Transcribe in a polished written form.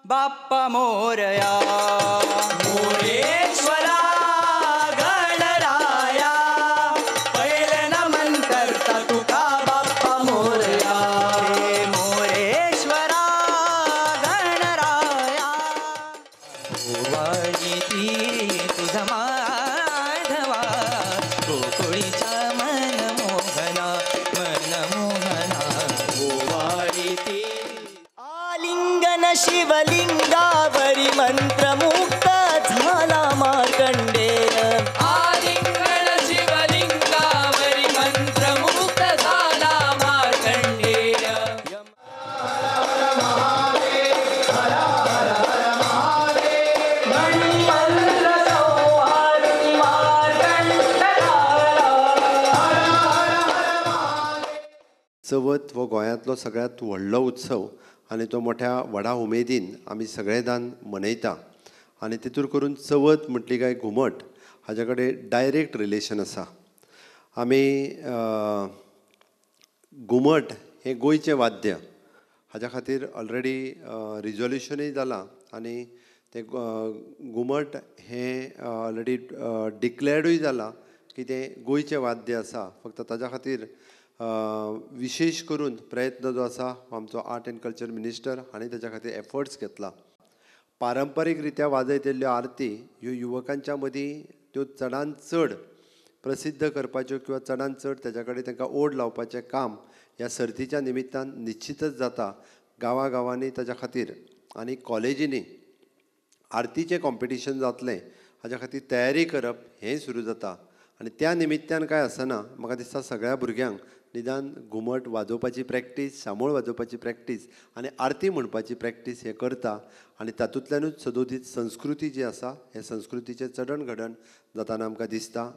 बाप्पा मोरया. मोरेश्वरा गणराया, पहिले नमन करता तुका बाप्पा मोरया. हे मोरेश्वरा गणराया. ओवाळी ती तुझा माधवा, गोकुळीच्या मनमोहना मनमोहना. ओवाळी ती आलिंगन शिवलिंगावरी मंत्रमुक्त झाला मार्कंडेय. आलिंगन शिवलिंगावरी मंत्रमुक्त झाला मार्कंडेय. चवथ हो गोंयांतलो सगळ्यात व्हडलो उत्सव आनी तो मोठ्या व्हडा उमेदीन आमी सगळे जाण मनयता. आनी तितूर करून चवथ म्हटली काय घुमट हाजे कडेन डायरेक्ट रिलेशन आसा. आमी घुमट हें गोंयचें वाद्य, हाज्या खातीर ऑलरेडी रिजोल्युशनूय जालां आनी तें घुमट हें ऑलरेडी डिक्लेर्डूय जालां की तें गोंयचें वाद्य आसा. फक्त ताज्या खातीर विशेश करून प्रयत्न जो आसा आमचो आर्ट एंड कल्चर मिनिस्टर हांणी ताच्या खातीर एफर्ट्स घेतला. पारंपारीक रित्या वाजयतेल्ल्यो आरती ह्यो युवकांच्या मदीं त्यो चडांत चड प्रसिद्ध करपाच्यो किंवा चडांत चड तेच्या कडेन तांकां ओड लावपाचें काम ह्या सर्तीच्या निमित्तान निश्चितच जाता. गांवांनी ताच्या खातीर आनी कॉलेजींनी आरतीचें कॉम्पिटिशन जातलें हाज्या खातीर तयारी करप हेंय सुरू जाता. आनी त्या निमित्तान काय आसना, म्हाका दिसता सगळ्या भुरग्यांक निदान घुमट वाजोवपाची प्रॅक्टीस, शामेळ वाजोवपाची प्रॅक्टीस आनी आरती म्हणपाची प्रॅक्टीस हें करता. आनी तातूंतल्यानूच सदोदीत संस्कृती जी आसा हे संस्कृतीचें चडण घडण जाताना आमकां दिसता.